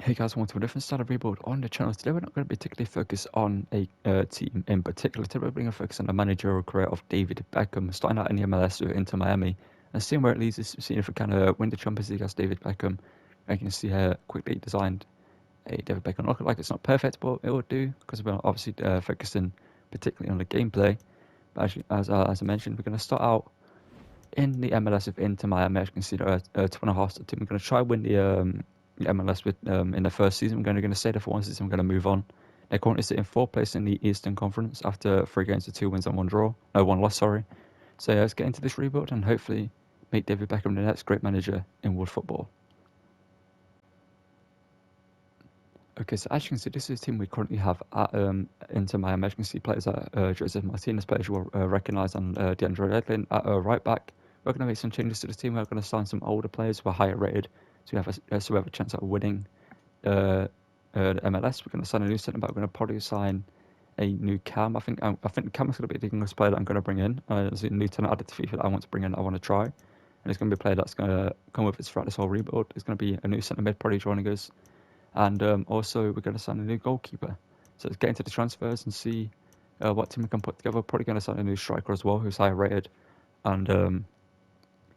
Hey guys, welcome to a different style of rebuild on the channel. Today we're not going to be particularly focused on a team in particular. Today we're going to focus on the managerial career of David Beckham, starting out in the MLS with Inter Miami and seeing where it leads us, seeing if we can win the Champions League as David Beckham. And you can see here quickly designed a David Beckham look like it's not perfect, but it will do because we're obviously focusing particularly on the gameplay. But actually, as I mentioned, we're going to start out in the MLS with Inter Miami. As you can see, they're a 2.5-star team. We're going to try win the MLS with in the first season. We're going to stay there for one season. We're going to move on. They're currently sitting fourth place in the Eastern Conference after 3 games with 2 wins and 1 draw. No, 1 loss, sorry. So yeah, let's get into this rebuild and hopefully make David Beckham the next great manager in world football. Okay, so as you can see, this is the team we currently have at Inter Miami. As you can see, players like Joseph Martinez, players you will recognise, and DeAndre Edlin at right back. We're going to make some changes to the team. We're going to sign some older players who are higher rated, so we have a chance at winning the MLS. We're going to sign a new centre back. We're going to probably sign a new Cam. I think Cam is going to be the youngest player that I'm going to bring in. There's a new talent added to FIFA that I want to bring in. I want to try, and it's going to be a player that's going to come with us throughout this whole rebuild. It's going to be a new centre mid probably joining us. And also, we're going to sign a new goalkeeper. So let's get into the transfers and see what team we can put together. We're probably going to sign a new striker as well, who's higher rated and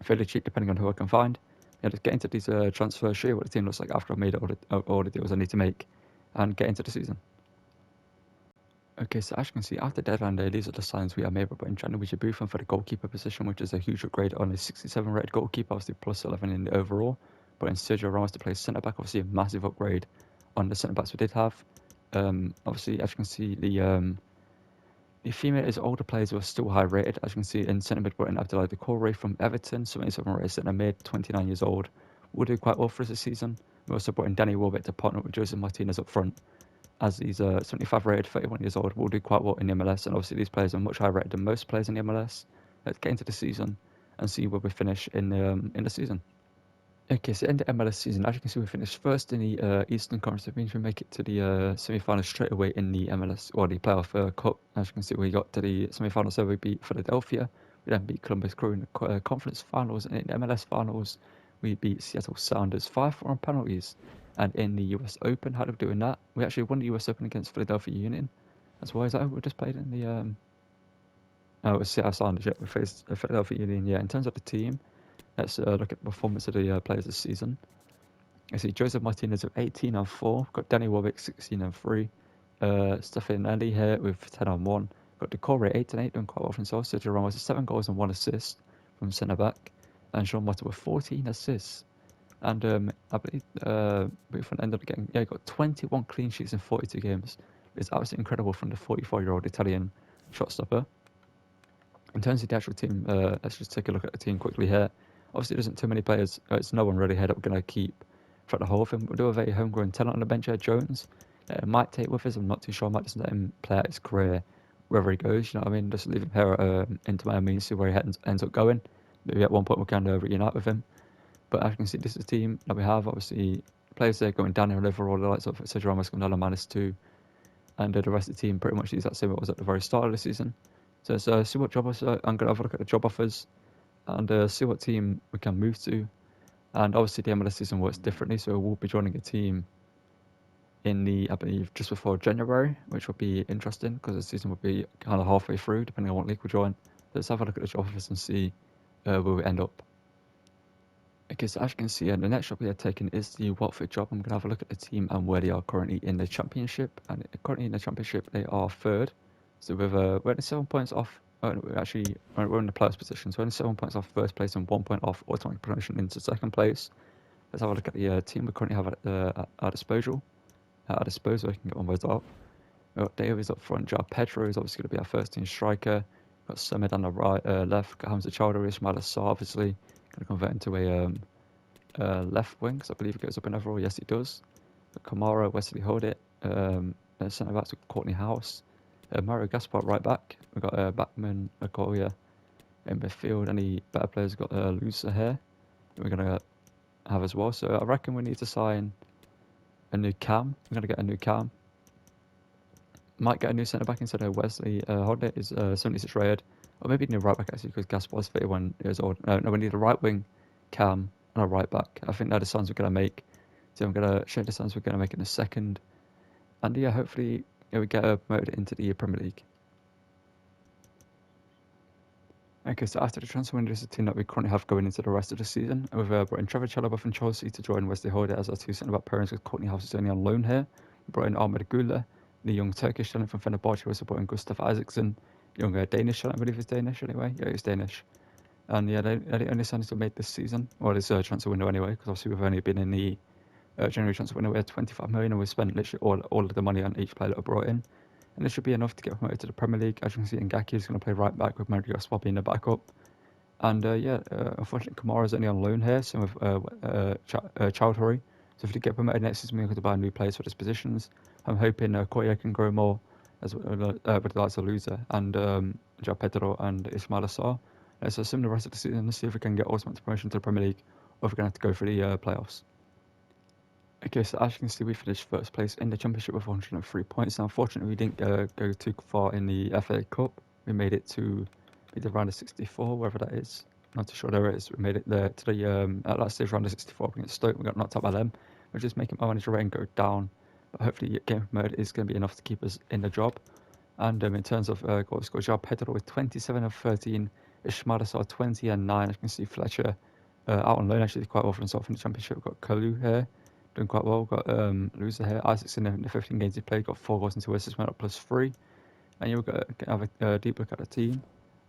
fairly cheap, depending on who I can find. Yeah, let's get into these transfers, show you what the team looks like after I've made all the deals I need to make, and get into the season. Okay, so as you can see, after deadline day, these are the signs we have made. But in January, we should boost him for the goalkeeper position, which is a huge upgrade on a 67 rated goalkeeper, obviously plus 11 in the overall. But in Sergio Ramos to play centre back, obviously a massive upgrade on the centre backs we did have. Obviously, as you can see, the female is older players who are still high rated. As you can see in centre mid, we're in Abdoulaye Doucouré from Everton, 77 rated centre mid, 29 years old. Will do quite well for us this season. We're also brought in Danny Welbeck to partner with Joseph Martinez up front, as he's 75 rated, 31 years old, will do quite well in the MLS. And obviously, these players are much higher rated than most players in the MLS. Let's get into the season and see where we finish in the season. Okay, so in the MLS season, as you can see, we finished first in the Eastern Conference. That means we make it to the semi-finals straight away in the MLS, or the playoff cup. As you can see, we got to the semi-finals, so we beat Philadelphia. We then beat Columbus Crew in the conference finals, and in the MLS finals, we beat Seattle Sounders 5-4 on penalties. And in the US Open, how did we do in that? We actually won the US Open against Philadelphia Union. That's why is that we just played in the it was Seattle Sounders. Yeah, we faced Philadelphia Union. Yeah, in terms of the team, let's look at the performance of the players this season. I see Joseph Martinez with 18 on 4. Got Danny Warwick 16 on 3. Stephen Andy here with 10 on 1. Got Doucouré 8 and 8, doing quite well for himself. Sergio Ramos with 7 goals and 1 assist from centre back. And Sean Motta with 14 assists. And I believe Buffon ended up getting, he got 21 clean sheets in 42 games. It's absolutely incredible from the 44-year-old Italian shot stopper. In terms of the actual team, let's just take a look at the team quickly here. Obviously, there isn't too many players. It's no one really here that we're going to keep throughout the whole thing. We'll do a very homegrown talent on the bench here, Jones. Might take with us. I'm not too sure. I might just let him play out his career wherever he goes. You know what I mean? Just leave him here into Miami and see where he ends up going. Maybe at one point we can reunite with him. But as you can see, this is the team that we have. Obviously, players there going down in overall. The likes of Sergio Ramos going down to -2. And the rest of the team pretty much the exact same it was at the very start of the season. So let's see what job offers. I'm going to have a look at the job offers and see what team we can move to. And obviously the MLS season works differently, so we'll be joining a team in I believe, just before January, which will be interesting because the season will be kind of halfway through, depending on what league we join. Let's have a look at the job offers and see where we end up. Okay, so as you can see, the next job we are taking is the Watford job. I'm going to have a look at the team and where they are currently in the Championship. And currently in the Championship, they are third. So we're only 7 points off. We're in the playoffs position. So we're only 7 points off first place and 1 point off automatic promotion into second place. Let's have a look at the team we currently have at our disposal. At our disposal, I can get one of those up. We've got Davies up front. João Pedro is obviously going to be our first team striker. We've got Summit on the right, left. Got Hamza Chowdhury, Ismail Assar, obviously going to convert into a left wing, because I believe he goes up in overall. Yes, he does. Got Kamara, Wesley Holdit, centre backs with Courtney House. Mario Gaspar right back. We've got Backman, Okoye in midfield. Any better players? We've got Lusa here that we're going to have as well. So I reckon we need to sign a new cam. We're going to get a new cam. Might get a new centre back instead of Wesley. Holdit is 76 rated. Or maybe a new right back actually, because Gaspar is 31 years old. No, we need a right wing cam and a right back. I think they're the signs we're going to make So I'm going to show the signs we're going to make in a second. And yeah, hopefully we get promoted into the Premier League. Okay, so after the transfer window is the team that we currently have going into the rest of the season. We've brought in Trevor Chalobah from Chelsea to join Wesley Hoyde as our two centre-back pairings with Courtney House is only on loan here. We brought in Ahmed Gula, the young Turkish talent from Fenerbahce. We're supporting Gustav Isaacson, young Danish talent, I believe he's Danish anyway. Yeah, he's Danish. And yeah, they're the only signings we made this season, or this transfer window anyway, because obviously we've only been in the January transfer window. We had 25 million and we spent literally all of the money on each player that we brought in. And it should be enough to get promoted to the Premier League. As you can see, Ngaki is going to play right back with Mario Gaspar being the backup. And unfortunately, Kamara's only on loan here, same with Chowdhury. So if we get promoted next season, we're going to buy new players for those positions. I'm hoping Koya can grow more as with the likes of Loser and Joao Pedro and Ismail Assar. So sim the rest of the season, let's see if we can get automatic promotion to the Premier League, or if we're going to have to go for the playoffs. Okay, so as you can see, we finished first place in the Championship with 103 points. Now, unfortunately, we didn't go too far in the FA Cup. We made it to the round of 64, wherever that is. Not too sure there it is. We made it there to the at last stage round of 64 against Stoke. We got knocked out by them, which is making my manager rating go down. But hopefully, game mode is going to be enough to keep us in the job. And in terms of goals scored, Joao Pedro with 27 of 13, Ismail Assar 20 and 9. As you can see, Fletcher out on loan actually did quite well for himself in the Championship. We've got Kalu here doing quite well. We've got Loser here. Isaacson in the 15 games he played got 4 goals and 2 assists, went up +3. And you'll have a deep look at the team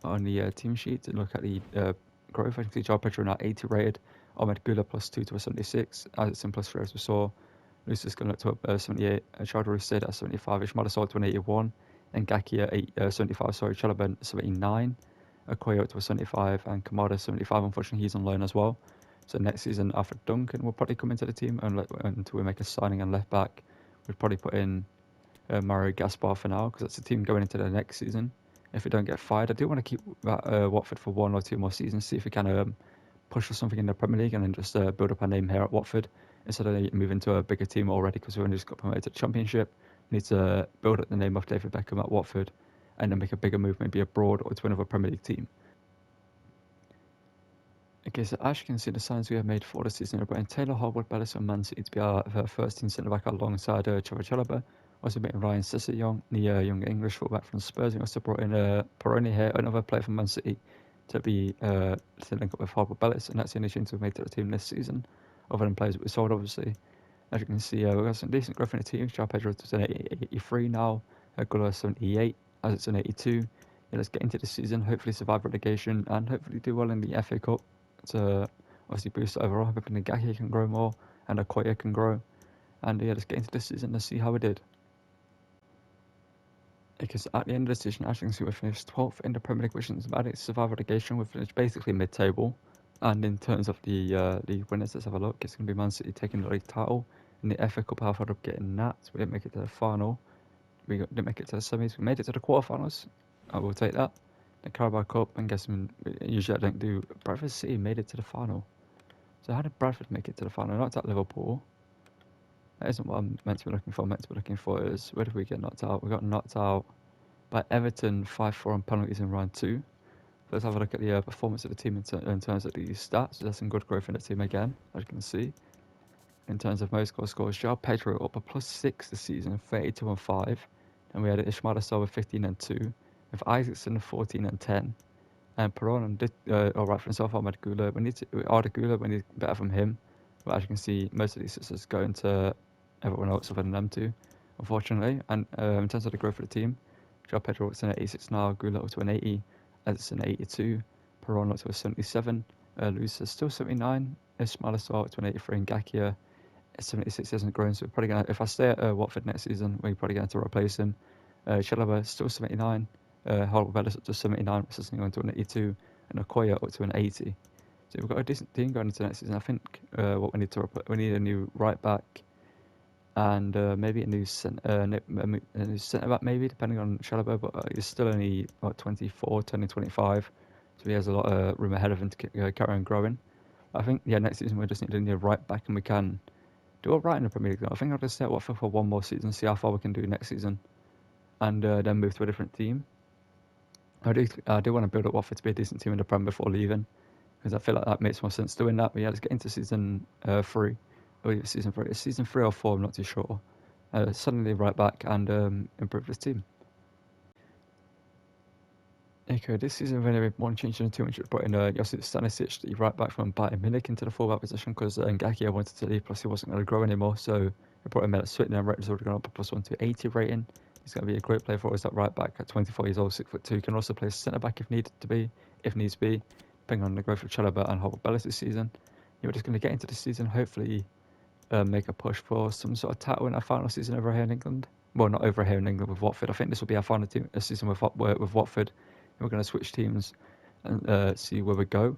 on the team sheet to look at the growth. I can see Joao Pedro now 80 rated, Ahmed Gula +2 to a 76, Isaacson +3 as we saw. Lucy's going to look to a 78, Chowdhury stayed at 75, Ismail Assar to an 81, and Gaki at 75, sorry, Chalobah 79, Okoye up to a 75, and Kamada 75. Unfortunately, he's on loan as well. So next season, Alfred Duncan will probably come into the team until we make a signing and left back. We'd probably put in Mario Gaspar for now, because that's the team going into the next season. If we don't get fired, I do want to keep Watford for 1 or 2 more seasons, see if we can push for something in the Premier League and then just build up our name here at Watford instead of moving to a bigger team already, because we've only just got promoted to the Championship. We need to build up the name of David Beckham at Watford and then make a bigger move, maybe abroad or to another Premier League team. Okay, so as you can see, the signs we have made for the season are bringing Taylor Harwood-Bellis and Man City to be our first team centre back alongside Trevor Chalobah. Also brought in Ryan Sessegnon, the young English fullback from Spurs. We also brought in Peroni here, another player from Man City, to be to link up with Harwood-Bellis, and that's the only change we've made to the team this season, other than players that we sold, obviously. As you can see, we've got some decent growth in the team. Joao Pedro is an 83 now, Gula 78, as it's an 82. Yeah, let's get into the season, hopefully survive relegation, and hopefully do well in the FA Cup to obviously boost it overall. Hoping Ngaki can grow more and Okoye can grow. And yeah, let's get into this season and see how we did. Because at the end of the season, as you can see, we finished 12th in the Premier League, which is about it. Survival relegation, we finished basically mid-table. And in terms of the league winners, let's have a look. It's going to be Man City taking the league title. In the FA Cup, half up getting that. So we didn't make it to the final. We didn't make it to the semis. We made it to the quarterfinals. I will take that. The Carabao Cup, I'm guessing, usually I don't do. Bradford City made it to the final. So how did Bradford make it to the final? Knocked out Liverpool. That isn't what I'm meant to be looking for. I'm meant to be looking for is, where did we get knocked out? We got knocked out by Everton 5-4 on penalties in round 2. Let's have a look at the performance of the team in terms of the stats. There's some good growth in the team again, as you can see. In terms of most goal scores, Joao Pedro up a +6 this season, 32 and 5. And we had Ismail Assar with 15 and 2. With Isaacson 14 and 10. And Peron did alright for himself. Ahmed Gula, we need better from him. But as you can see, most of these sisters going to everyone else other than them two, unfortunately. And in terms of the growth of the team, Joao Pedro is an 86 now, Gula up to an 80, Edson an 82, Peron up to a 77, Luis is still 79, Ismail Assar up to an 83, and Gakia 76 hasn't grown, so we're probably going to, if I stay at Watford next season, we're probably going to replace him. Chalobah still 79, Harwood-Bellis up to 79, which is going to an 82, and Okoye up to an 80. So we've got a decent team going into next season. I think what we need we need a new right back, and maybe a new centre back, maybe depending on Chalobah. But he's still only 24, turning 25, so he has a lot of room ahead of him to carry on growing. I think next season we just need a new right back, and we can do all right in the Premier League. I think I'll just stay at Watford for 1 more season, see how far we can do next season, and then move to a different team. I do want to build up Watford to be a decent team in the Prem before leaving, because I feel like that makes more sense doing that. But yeah, let's get into season 3 Oh, yeah, season 3. It's season 3 or 4, I'm not too sure. Suddenly right back and improve this team. Okay, this season we're going to be one change in the team, which is putting Josip Stanisic, the right back from Bayern Munich, into the fullback position because Ngakia wanted to leave, plus he wasn't going to grow anymore. So we brought him in at Swindon, and rating's already gone up a +1 to 80 rating. He's going to be a great player for us at right back at 24 years old, 6'2". Can also play centre back if needs be, depending on the growth of Chalobah and Hobart Bellis this season. Yeah, we're just going to get into the season, hopefully make a push for some sort of title in our final season over here in England. Well, not over here in England with Watford. I think this will be our final season with Watford. And we're going to switch teams and see where we go.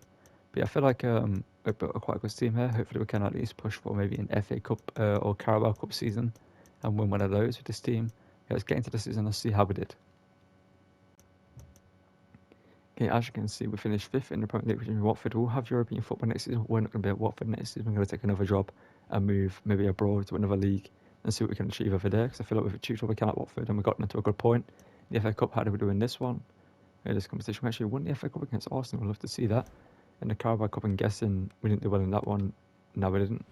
But yeah, I feel like we've built a quite good team here. Hopefully we can at least push for maybe an FA Cup or Carabao Cup season and win one of those with this team. Yeah, let's get into the season and see how we did. Okay, as you can see, we finished 5th in the Premier League, which means Watford will have European football next season. We're not going to be at Watford next season. We're going to take another job and move maybe abroad to another league and see what we can achieve over there. Because I feel like we've achieved what we can at Watford and we've gotten to a good point. The FA Cup, how did we do in this one? In this competition, we actually won the FA Cup against Arsenal. I'd love to see that. In the Carabao Cup, I'm guessing we didn't do well in that one. No, we didn't.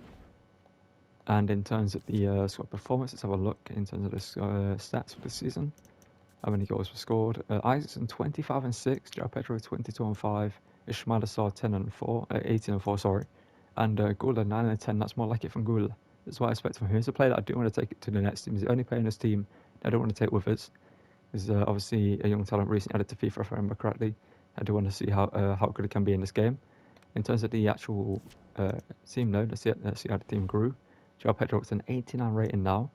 And in terms of the squad performance, let's have a look in terms of the stats for this season. How many goals were scored? Isaacson 25 and 6, João Pedro 22 and 5, Ismail Assar 10 and 4, 18 and 4, sorry, and Gula 9 and 10. That's more like it from Gula. That's what I expect from him. He's a player that I do want to take it to the next team. He's the only player in this team that I don't want to take with us. He's obviously a young talent recently added to FIFA, if I remember correctly. I do want to see how good it can be in this game. In terms of the actual team, though, let's see how the team grew. João Pedro with an 89 rating now.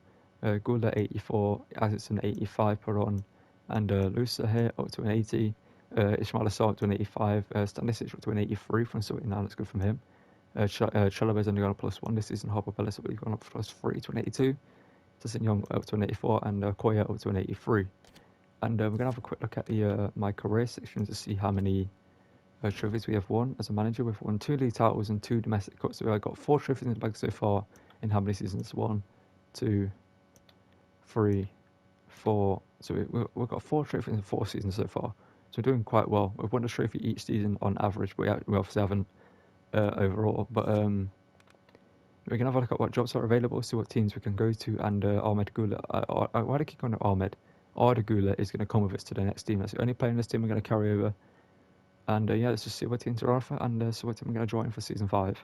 Gula 84, Isaacson 85 per on, and Lusa here up to an 80. Ismail Assar up to an 85. Stanisic up to an 83 from 79. That's good from him. Chalobah's only gone up +1 this season. Hobart Bellis has gone up +3 to an 82. Justin Young up to an 84, and Koya up to an 83. And we're going to have a quick look at the my career section to see how many trophies we have won as a manager. We've won 2 league titles and 2 domestic cups. So we've got 4 trophies in the bag so far. In how many seasons? 1, 2, 3, 4. So we've got 4 trophies in 4 seasons so far. So we're doing quite well. We've won a trophy each season on average, but we obviously haven't overall. But we can have a look at what jobs are available, see what teams we can go to, and Ahmed Gula. Why do I keep going to Ahmed? Arda Gula is going to come with us to the next team. That's the only player in this team we're going to carry over. And yeah, let's just see what teams are offer and see what team we're going to join for season 5.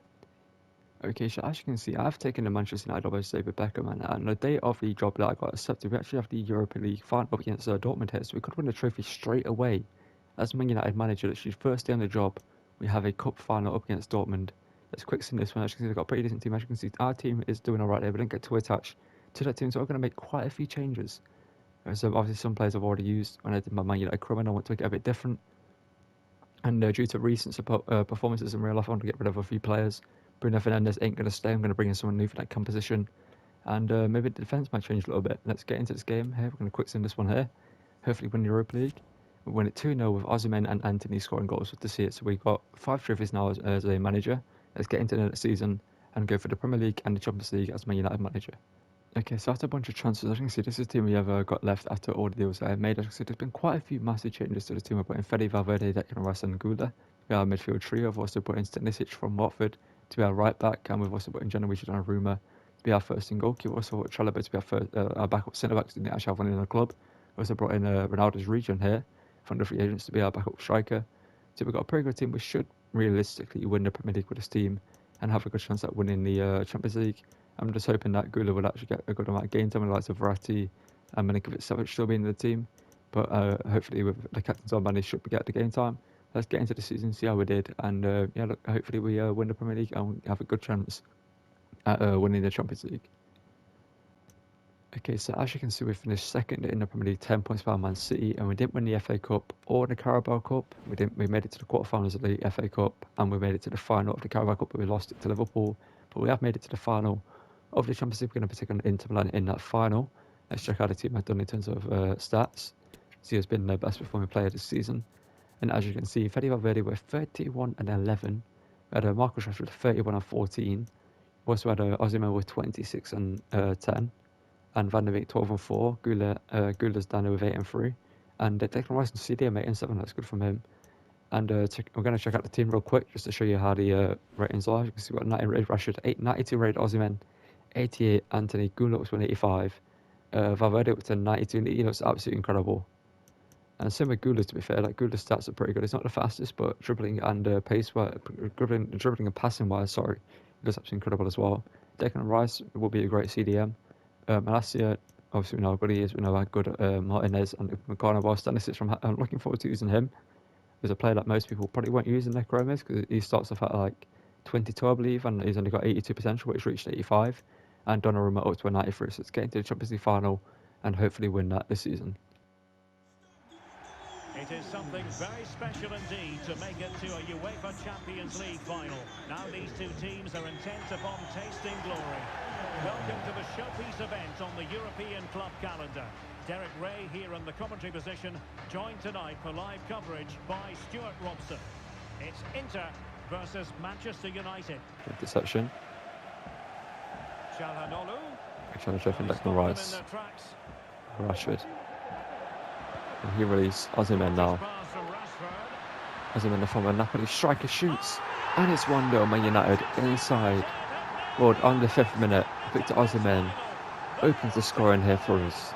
Okay, so as you can see, I've taken the Manchester United job as David Beckham, and on the day of the job that I got accepted, we actually have the Europa League final up against Dortmund here, so we could win the trophy straight away. As Man United manager, literally first day on the job, we have a cup final up against Dortmund. Let's quick sim this one. As you can see, they've got a pretty decent team. As you can see, our team is doing alright there. We didn't get too attached to that team, so we're going to make quite a few changes. So obviously some players I've already used when I did my Man United career, and I want to make it a bit different. And due to recent performances in real life, I want to get rid of a few players. Bruno Fernandes ain't going to stay. I'm going to bring in someone new for that composition. And maybe the defence might change a little bit. Let's get into this game here. We're going to quick sim this one here. Hopefully win the Europa League. We win it 2-0 with Osimhen and Anthony scoring goals. Good to see it. So we've got 5 trophies now as a manager. Let's get into the next season and go for the Premier League and the Champions League as Man United manager. Okay, so after a bunch of transfers, as you can see, this is the team we have got left after all the deals that I made. As you can see, there's been quite a few massive changes to the team. We're putting Fede Valverde, Declan Rice and Gula. We have a midfield trio. We've also put in Stanisic from Watford to be our right back, and we've also put in Genoa Donnarumma to be our first in goal. We've also put Chalobah to be our backup centre back, because we didn't actually have one in the club. We also brought in Ronaldo's region here from the free agents to be our backup striker. So we've got a pretty good team. We should realistically win the Premier League with this team and have a good chance at winning the Champions League. I'm just hoping that Gula will actually get a good amount of game time, like Verratti and Milinkovic-Savic still being in the team. But hopefully with the captain's on, he should get the game time. Let's get into the season, see how we did, and yeah, look, hopefully we win the Premier League and have a good chance at winning the Champions League. Okay, so as you can see, we finished 2nd in the Premier League, 10 points behind Man City, and we didn't win the FA Cup or the Carabao Cup. We made it to the quarterfinals of the FA Cup, and we made it to the final of the Carabao Cup, but we lost it to Liverpool. But we have made it to the final of the Champions League. We're going to be taking Inter Milan in that final. Let's check out the team I've done in terms of stats. See who's been the best performing player this season. And as you can see, Fede Valverde were 31 and 11. We had Marcus Rashford 31 and 14. We also had Osimhen with 26 and 10. And Van der Beek 12 and 4. Gula's down with 8 and 3. And Declan Rice and CDM 8 and 7. That's good from him. And we're going to check out the team real quick just to show you how the ratings are. You can see we've got 90 rated Rashford, 92 rated Osimhen, 88, Anthony. Gulak was 185. Valverde was to 92. He looks absolutely incredible. And same with Gula, to be fair. Like, Gula's stats are pretty good. He's not the fastest, but dribbling and dribbling and passing wise, sorry, he looks absolutely incredible as well. Declan Rice will be a great CDM. Malacia, obviously we know how good he is. We know how good Martinez and McCartney was. Stanisic from. I'm looking forward to using him as a player that most people probably won't use in their Chromas, because he starts off at like 22, I believe, and he's only got 82 potential, but he's reached 85. And Donnarumma up to a 93, so it's getting to the Champions League final and hopefully win that this season. It is something very special indeed to make it to a UEFA Champions League final. Now these two teams are intent upon tasting glory. Welcome to the showpiece event on the European club calendar. Derek Ray here in the commentary position, joined tonight for live coverage by Stuart Robson. It's Inter versus Manchester United. Good deception. Calhanoglu. Trying to check in Declan Rice. Rashford. And he released Osimhen now. Osimhen, the former Napoli striker, shoots. And it's 1-0 Man United inside. Lord, on the 5th minute, Victor Osimhen opens the scoring here for us.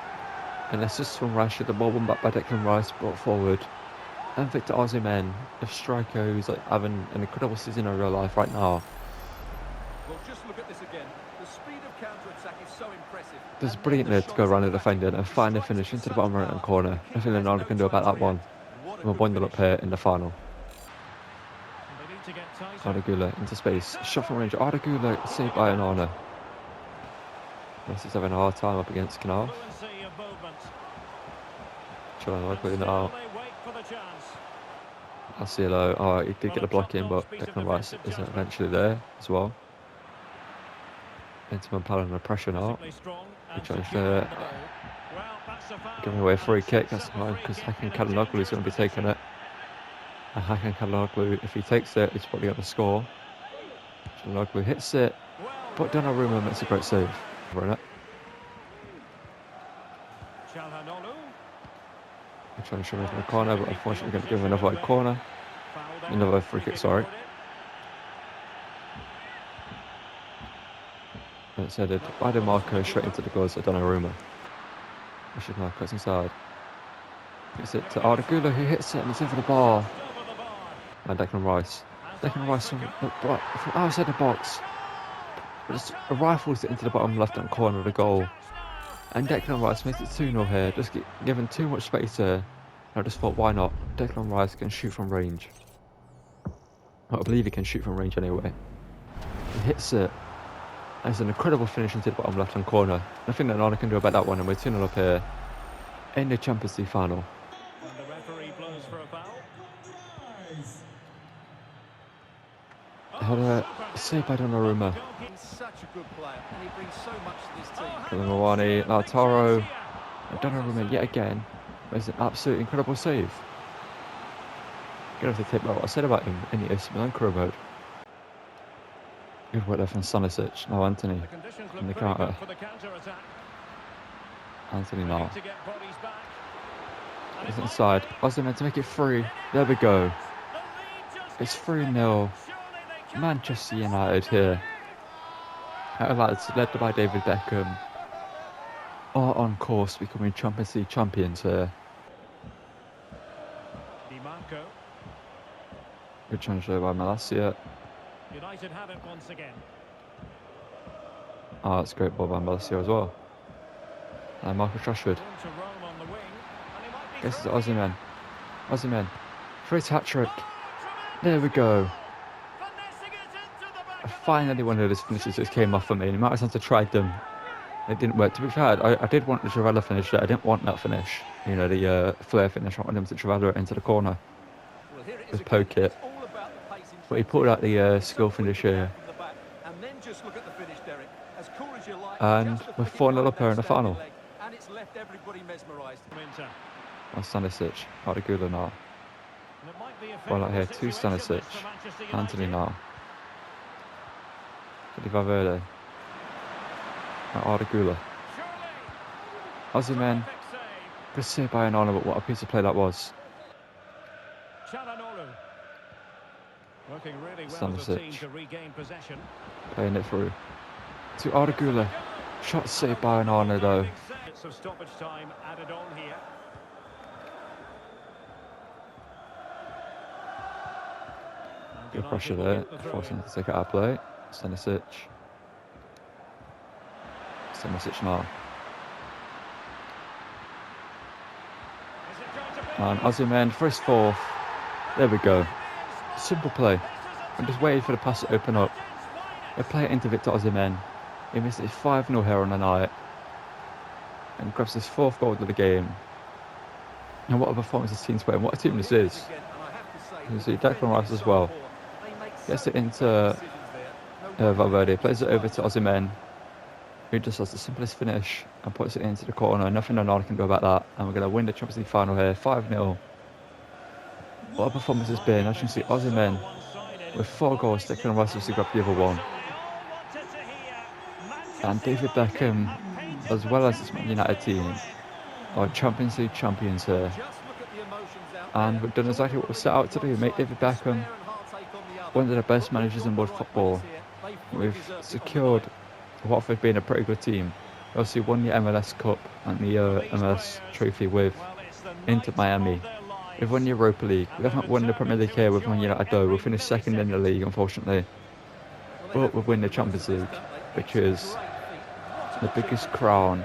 An assist from Rashford, the ball won back by Declan Rice, brought forward. And Victor Osimhen, a striker who's like having an incredible season in real life right now. Well, just look at this again. The speed of counter-attack is so impressive. Does brilliantly to go around the defender and find a finish into the bottom right-hand corner. Nothing Ronaldo can do about that one. We're 1-0 up here in the final. Arda Güler into space. Shot from range. Arda Güler saved by Onana. This is having a hard time up against Knarf. Calhanoglu now. Marcelo. Oh, he did get a block in, but Declan Rice is eventually there as well. Into Palace under pressure now. He tries to give away a free kick. That's fine, because Hakan Calhanoglu is going to be taking it. And Hakan Calhanoglu, if he takes it, he's probably going to score. Calhanoglu hits it, but Donnarumma makes a great save. We're trying to show him from the corner, but unfortunately going to give him another wide corner. Another free kick, sorry. And it's headed by DeMarco straight into the goals of Donnarumma. Rashford now cuts inside. Gets it to Arda Güler, who hits it and it's in for the bar. And Declan Rice. Declan Rice from outside the box. Just rifles it into the bottom left-hand corner of the goal. And Declan Rice makes it 2-0 here. Just given too much space here. I just thought, why not? Declan Rice can shoot from range. I believe he can shoot from range anyway. He hits it. And it's an incredible finish into the bottom left-hand corner. Nothing that Onana can do about that one, and we're 2-0 up here in the Champions League final. And the referee blows for a foul. Had a save by Donnarumma. He's such a good player, and he brings so much to this team. Koulibaly, Lautaro, and Donnarumma yet again. It's an absolutely incredible save. Gonna have to take back what I said about him in the AC Milan career mode. Good work there from Stanisic. Now Anthony in the counter. Anthony now. It's inside. Osimhen to make it 3. There we go. It's 3-0. Manchester United here. Our lads, led by David Beckham, are on course becoming Champions League champions here. Good transfer by Malacia. United have it once again. Oh, that's a great ball by Malacia as well. And Marcus Rashford. Guess it's Osimhen. Osimhen. For his hat-trick. There we go. Finally one of those finishes just came off for me. He might have had to try them. It didn't work. To be fair, I did want the Trivella finish there. I didn't want that finish. You know, the flare finish. I wanted him to Trivella it into the corner. Just poke it. But he pulled out the skill finish here. And we're 4-0 up here in the final. That's Stanisic. Arda Güler now. Well out here, 2 Stanisic. Anthony now. Valverde. And Arda Güler. Osimhen. Good save by Onana, but what a piece of play that was. Working really well as a team to regain possession. Playing it through. to Ardagula. Shot saved by an Arno though. Some stoppage time added on here. Good pressure there, forcing him to take it out of play. Stanisic now. And Ozyman for his fourth. There we go. Simple play. I'm just waiting for the pass to open up. They play it into Victor Ozyman. He missed his 5-0 here on the night. And grabs his 4th goal of the game. And what a performance this team's playing. What a team this is. You see Declan Rice as well. Gets it into Valverde. Plays it over to Ozyman, who just has the simplest finish and puts it into the corner. Nothing Ronaldo can do about that. And we're going to win the Champions League final here, 5-0. What a performance it's been. As you can see, Ozyman with 4 goals, Declan Rice has grabbed the other one. And David Beckham, as well as this Man United team, are Champions League champions here. And we've done exactly what we set out to do, make David Beckham one of the best managers in world football. We've secured Watford being a pretty good team. We obviously won the MLS Cup and the MLS Trophy with Inter Miami. We've won the Europa League. We haven't won the Premier League here with Man United though. We finished 2nd in the league, unfortunately. But we've won the Champions League, which is the biggest crown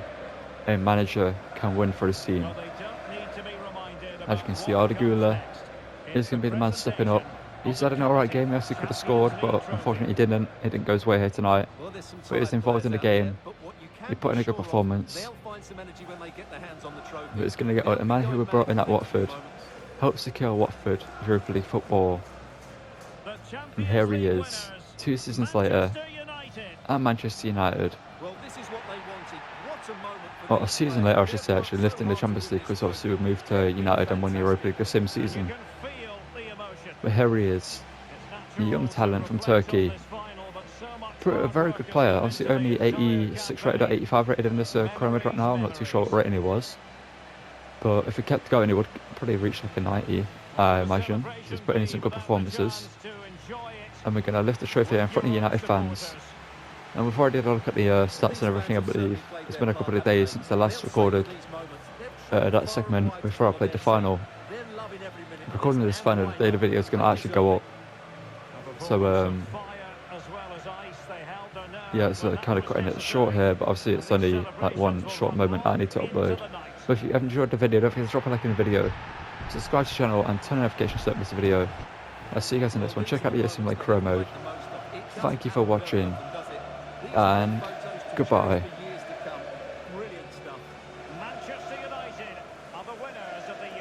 a manager can win for his team. As you can see, Ardagula is going to be the man stepping up. He's had an alright game. He actually could have scored, but unfortunately he didn't. It didn't go his way here tonight. But he's involved in the game. He put in a good performance. But it's going to get out. The man who we brought in at Watford helped secure Watford Europa League football. And here he is, 2 seasons later, at Manchester United. Well, a season later, I should say, actually, lifting the Champions League, because obviously we moved to United and won the Europa League the same season. But here he is, a young talent from Turkey. A very good player, obviously only 86 rated or 85 rated in this chronometer right now. I'm not too sure what rating he was. But if he kept going, he would probably reach like a 90, I imagine. He's putting in some good performances. And we're going to lift the trophy in front of United fans. And we've already had a look at the stats and everything, I believe. It's been a couple of days since I last recorded that segment before I played the final. Recording this final, the day the video is going to actually go up. So, yeah, it's kind of cutting it short here, but obviously it's only like one short moment I need to upload. So if you have enjoyed the video, don't forget to drop a like in the video, subscribe to the channel and turn on notifications so you don't miss a video. I'll see you guys in the next one. Check out the Simulate Crow mode. Thank you for watching, and goodbye. Manchester United are the winners of the